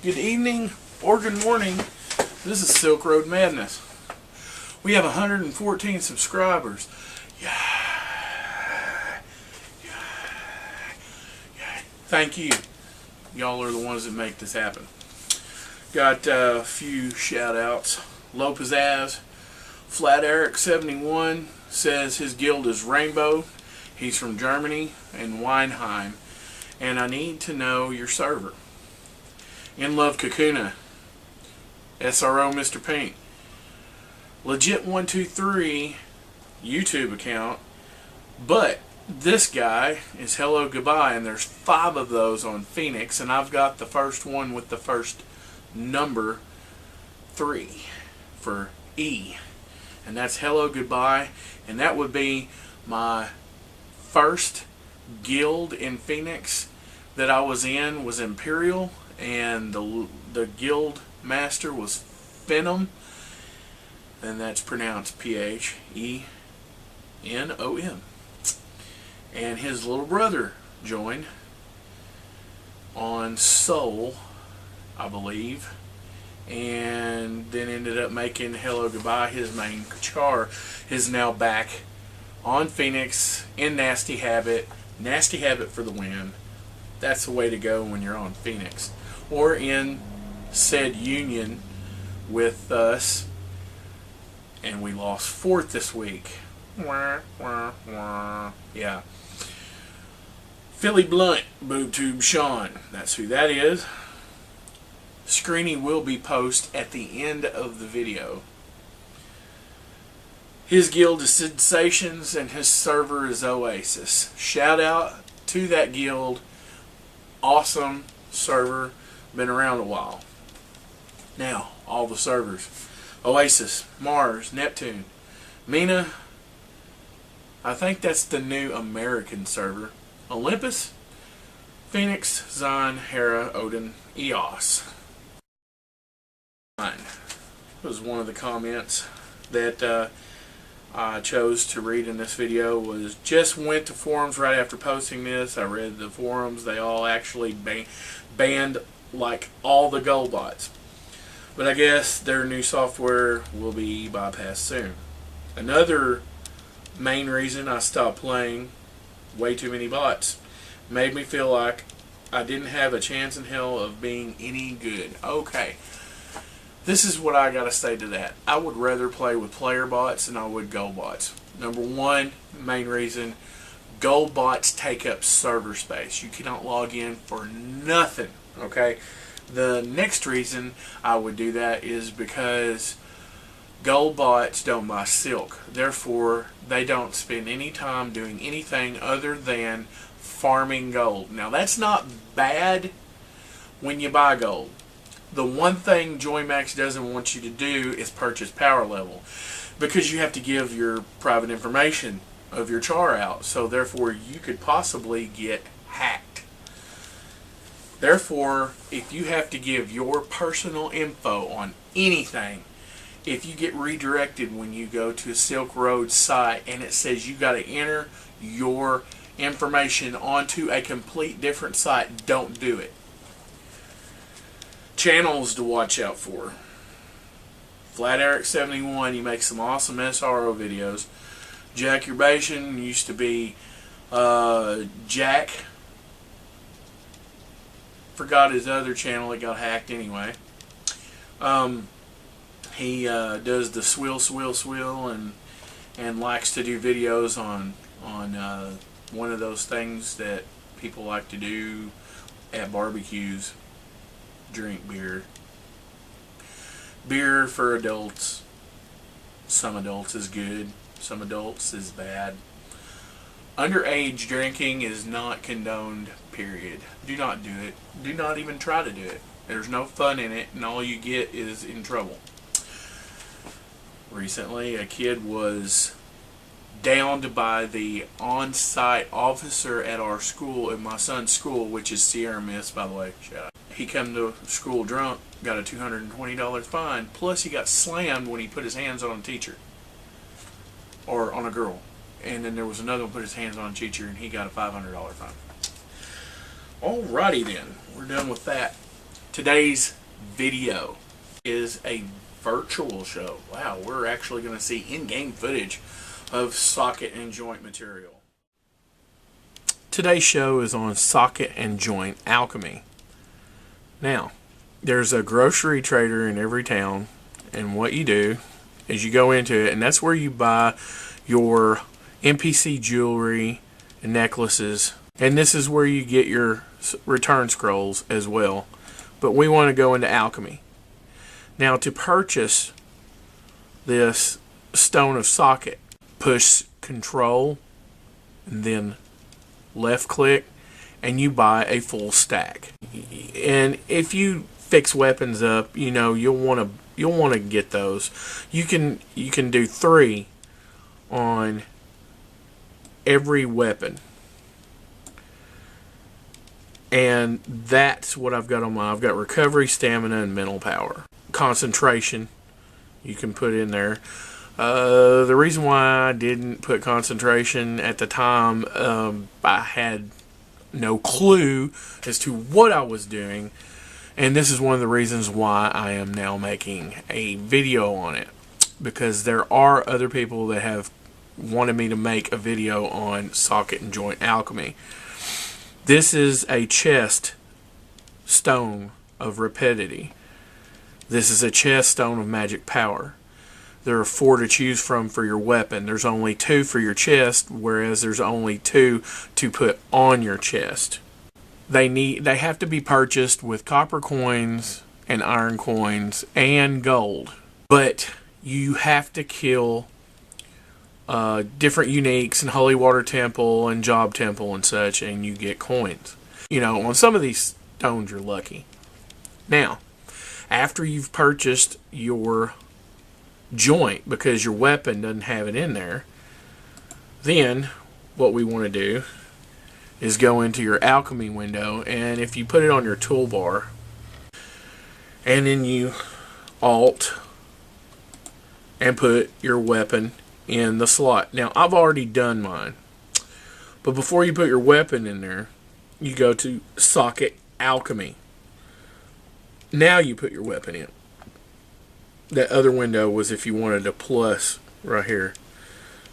good evening, or good morning. This is SilkRoad Madness. We have 114 subscribers. Yeah. Thank you. Y'all are the ones that make this happen. Got a few shout outs. Lopezaz, Flat Eric 71 says his guild is Rainbow. He's from Germany and Weinheim. And I need to know your server. In Love Kakuna, SRO Mr. Pink, Legit123 YouTube account, but this guy is Hello Goodbye, and there's 5 of those on Phoenix, and I've got the first one with the first number 3 for E, and that's Hello Goodbye, and that would be my first guild in Phoenix that I was in was Imperial, and the guild master was Phenom, and that's pronounced P-H-E-N-O-M. And his little brother joined on Soul, I believe, and then ended up making Hello Goodbye his main char. Is now back on Phoenix in Nasty Habit. Nasty Habit for the win. That's the way to go when you're on Phoenix. Or in said union with us, and we lost 4th this week. Yeah. Philly Blunt, BoobTube Sean, that's who that is. Screeny will be posted at the end of the video. His guild is Sensations and his server is Oasis. Shout out to that guild. Awesome server. Been around a while. Now, all the servers. Oasis, Mars, Neptune, Mina. I think that's the new American server. Olympus, Phoenix, Zion, Hera, Odin, Eos. Was one of the comments that I chose to read in this video. Was just went to forums right after posting this. I read the forums. They all actually banned like all the gold bots. But I guess their new software will be bypassed soon. Another main reason I stopped playing, way too many bots, made me feel like I didn't have a chance in hell of being any good. Okay, this is what I gotta say to that. I would rather play with player bots than I would gold bots. Number one, main reason, gold bots take up server space. You cannot log in for nothing. Okay, the next reason I would do that is because gold bots don't buy silk. Therefore, they don't spend any time doing anything other than farming gold. Now, that's not bad when you buy gold. The one thing JoyMax doesn't want you to do is purchase power level, because you have to give your private information of your char out. So, therefore, you could possibly get hacked. Therefore, if you have to give your personal info on anything, if you get redirected when you go to a SilkRoad site and it says you got to enter your information onto a complete different site, don't do it. Channels to watch out for. Flat Eric 71, he makes some awesome SRO videos. Jack Your Bastion used to be Jack. Forgot his other channel, it got hacked anyway. He does the swill and likes to do videos on one of those things that people like to do at barbecues. Drink beer. Beer for adults. Some adults is good, some adults is bad. Underage drinking is not condoned, period. Do not do it. Do not even try to do it. There's no fun in it, and all you get is in trouble. Recently, a kid was downed by the on-site officer at our school, at my son's school, which is Sierra Mist, by the way. Shout out. He come to school drunk, got a $220 fine, plus he got slammed when he put his hands on a teacher. Or on a girl. And then there was another one put his hands on a teacher and he got a $500 fine. Alrighty then, we're done with that. Today's video is a virtual show. Wow, we're actually going to see in-game footage of socket and joint material. Today's show is on socket and joint alchemy. Now, there's a grocery trader in every town, and what you do is you go into it, and that's where you buy your NPC jewelry and necklaces, and this is where you get your return scrolls as well. But we want to go into alchemy. Now, to purchase this stone of socket, push control and then left click, and you buy a full stack. And if you fix weapons up, you know, you'll want to get those. You can do 3 on every weapon. And that's what I've got on my. I've got recovery, stamina, and mental power. Concentration, you can put in there. The reason why I didn't put concentration at the time, I had no clue as to what I was doing. And this is one of the reasons why I am now making a video on it. Because there are other people that have wanted me to make a video on socket and joint alchemy. This is a chest stone of rapidity. This is a chest stone of magic power. There are 4 to choose from for your weapon. There's only 2 for your chest, whereas there's only 2 to put on your chest. They have to be purchased with copper coins and iron coins and gold. But you have to kill different uniques and Holy Water Temple and Job Temple and such, and you get coins. You know, on some of these stones you're lucky. Now, after you've purchased your joint, because your weapon doesn't have it in there, then what we want to do is go into your alchemy window, and if you put it on your toolbar, and then you Alt and put your weapon in the slot. Now, I've already done mine, but before you put your weapon in there, you go to Socket Alchemy. Now you put your weapon in. That other window was if you wanted a plus right here.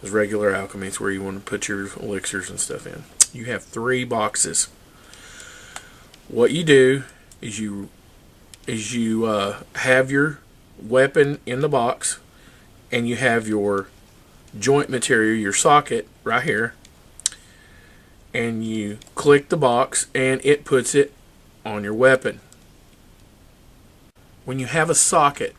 There's regular alchemy. It's where you want to put your elixirs and stuff in. You have 3 boxes. What you do is you have your weapon in the box, and you have your joint material, your socket, right here, and you click the box and it puts it on your weapon. When you have a socket,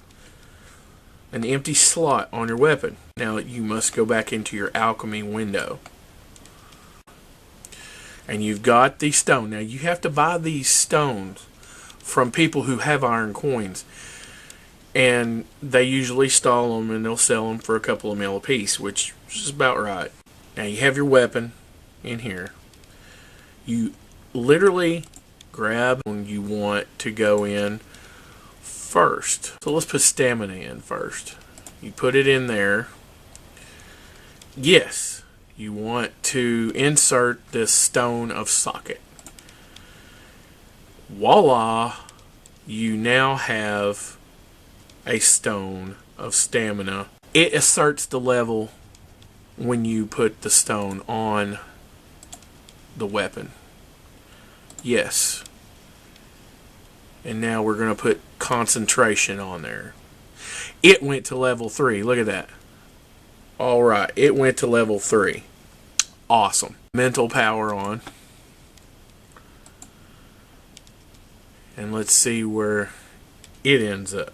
an empty slot on your weapon, now you must go back into your alchemy window, and you've got the stone. Now you have to buy these stones from people who have iron coins, and they usually stall them and they'll sell them for a couple of mil a piece, which is about right. Now you have your weapon in here. You literally grab when you want to go in first. So let's put stamina in first. You put it in there. Yes, you want to insert this stone of socket. Voila, you now have a stone of stamina. It asserts the level when you put the stone on the weapon. Yes. And now we're going to put concentration on there. It went to level 3. Look at that. Alright, it went to level 3. Awesome. Mental power on. And let's see where it ends up.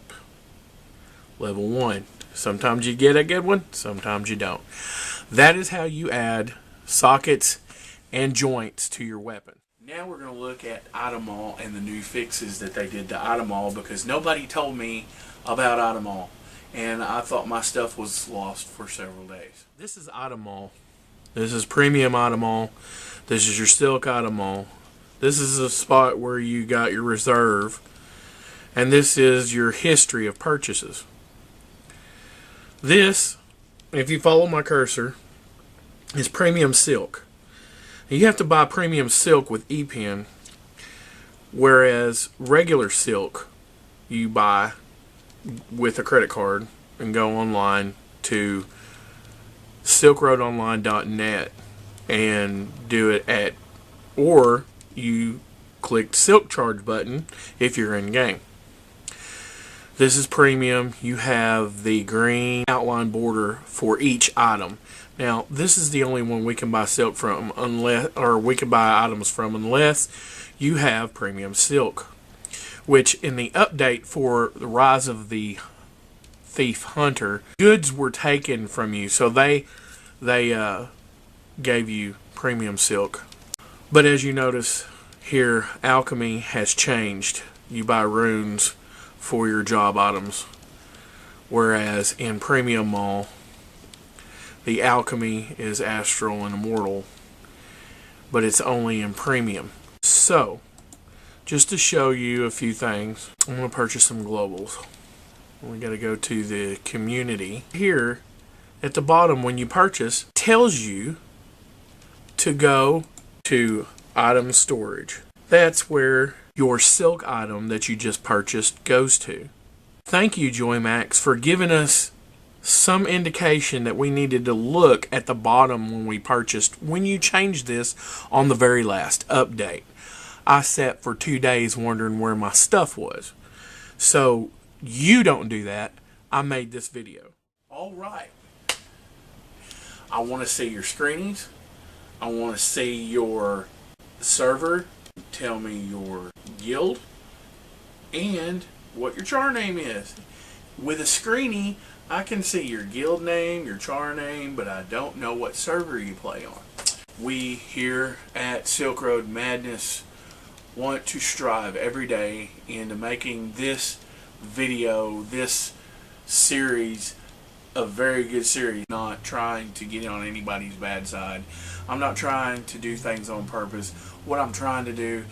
Level 1. Sometimes you get a good one, sometimes you don't. That is how you add sockets and joints to your weapon. Now we're going to look at Itemall and the new fixes that they did to Itemall, because nobody told me about Itemall, and I thought my stuff was lost for several days. This is Itemall. This is premium Itemall. This is your silk Itemall. This is a spot where you got your reserve, and this is your history of purchases. This, if you follow my cursor, is premium silk. You have to buy premium silk with E-Pen Whereas regular silk, you buy with a credit card and go online to SilkRoadOnline.net and do it at, or you click Silk Charge button if you're in game. This is premium. You have the green outline border for each item. Now, this is the only one we can buy silk from, unless, or we can buy items from, unless you have premium silk, which in the update for the Rise of the Thief Hunter, goods were taken from you, so they gave you premium silk. But as you notice here, alchemy has changed. You buy runes for your job items, whereas in Premium Mall, the alchemy is astral and immortal, but it's only in premium. So, just to show you a few things, I'm going to purchase some globals. We got to go to the community. Here at the bottom, when you purchase, it tells you to go to item storage. That's where your silk item that you just purchased goes to. Thank you, JoyMax, for giving us some indication that we needed to look at the bottom when we purchased, when you changed this on the very last update. I sat for 2 days wondering where my stuff was. So you don't do that. I made this video. Alright. I want to see your screenings. I want to see your server. Tell me your guild and what your char name is. With a screeny, I can see your guild name, your char name, but I don't know what server you play on. We here at SilkRoad Madness want to strive every day into making this video, this series, a very good series. Not trying to get on anybody's bad side. I'm not trying to do things on purpose. What I'm trying to do,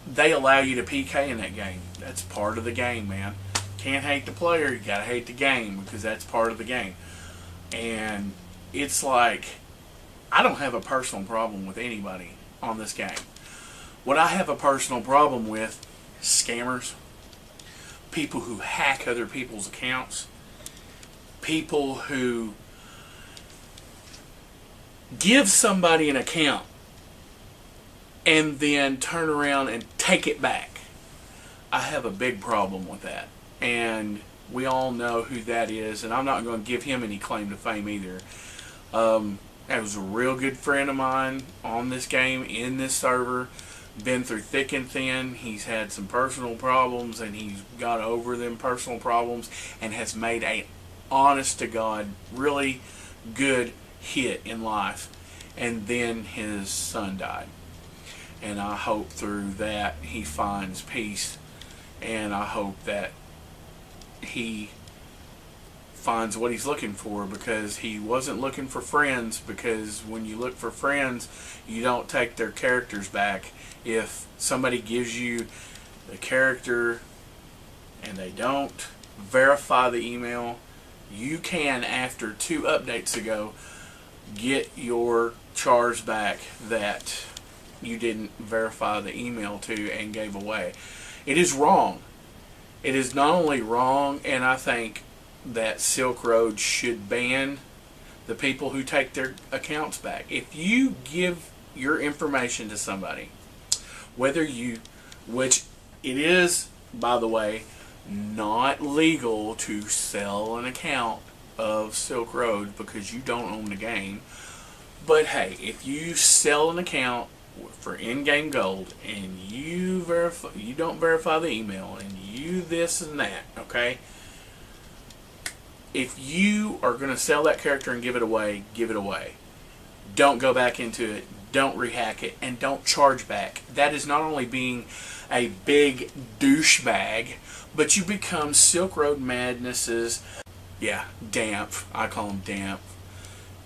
they allow you to PK in that game. That's part of the game, man. Can't hate the player, you gotta hate the game, because that's part of the game. And it's like, I don't have a personal problem with anybody on this game. What I have a personal problem with is scammers, people who hack other people's accounts, people who give somebody an account and then turn around and take it back. I have a big problem with that. And we all know who that is, and I'm not going to give him any claim to fame either. That was a real good friend of mine on this game, in this server. Been through thick and thin. He's had some personal problems, and he's got over them personal problems and has made a honest to God, really good hit in life. And then his son died. And I hope through that he finds peace, and I hope that he finds what he's looking for, because he wasn't looking for friends, because when you look for friends, you don't take their characters back. If somebody gives you the character and they don't verify the email, you can, after 2 updates ago, get your chars back that you didn't verify the email to and gave away. It is wrong. It is not only wrong, and I think that SilkRoad should ban the people who take their accounts back. If you give your information to somebody, whether you, which it is, by the way, not legal to sell an account of SilkRoad because you don't own the game. But hey, if you sell an account for in-game gold and you don't verify the email and you this and that, okay? If you are going to sell that character and give it away, give it away. Don't go back into it. Don't rehack it, and don't charge back. That is not only being a big douchebag, but you become SilkRoad Madness's, damp. I call him damp.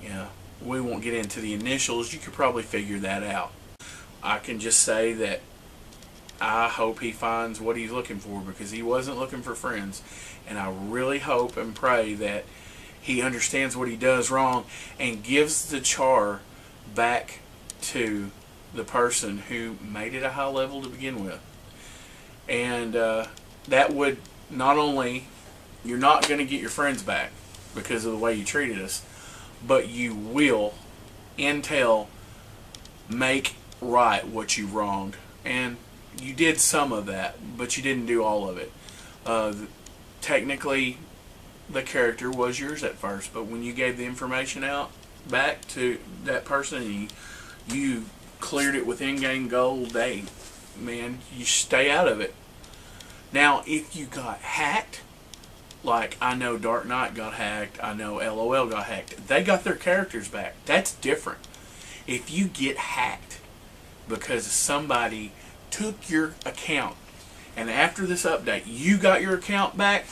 Yeah, we won't get into the initials. You could probably figure that out. I can just say that I hope he finds what he's looking for, because he wasn't looking for friends. And I really hope and pray that he understands what he does wrong and gives the char back to the person who made it a high level to begin with. And that would not only, you're not going to get your friends back because of the way you treated us, but you will, intel, make right what you wronged. And you did some of that, but you didn't do all of it. Technically, the character was yours at first, but when you gave the information out back to that person and you cleared it with in-game gold, man, you stay out of it. Now, if you got hacked, like I know Dark Knight got hacked, I know LOL got hacked, they got their characters back. That's different. If you get hacked because somebody took your account, and after this update you got your account back,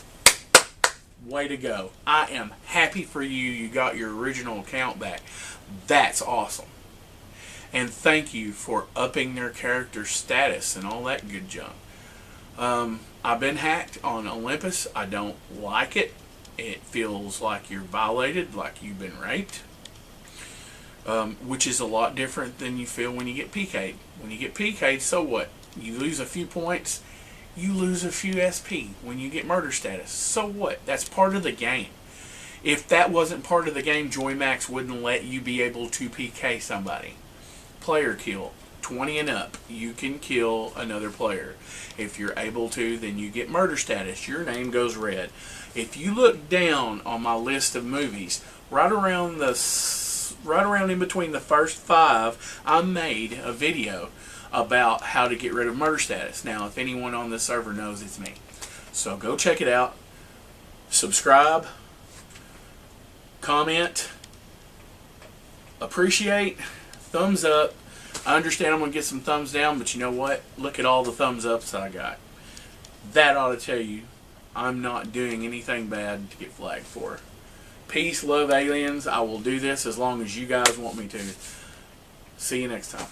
way to go. I am happy for you. You got your original account back. That's awesome. And thank you for upping their character status and all that good junk. I've been hacked on Olympus. I don't like it. It feels like you're violated, like you've been raped. Which is a lot different than you feel when you get PK'd. When you get PK'd, so what? You lose a few points, you lose a few SP when you get murder status. So what? That's part of the game. If that wasn't part of the game, JoyMax wouldn't let you be able to PK somebody. Player kill, 20 and up, you can kill another player. If you're able to, then you get murder status. Your name goes red. If you look down on my list of movies, right around in between the first 5, I made a video about how to get rid of murder status. Now, if anyone on this server knows, it's me. So go check it out. Subscribe. Comment. Appreciate. Thumbs up. I understand I'm going to get some thumbs down, but you know what? Look at all the thumbs ups I got. That ought to tell you I'm not doing anything bad to get flagged for. Peace, love, aliens. I will do this as long as you guys want me to. See you next time.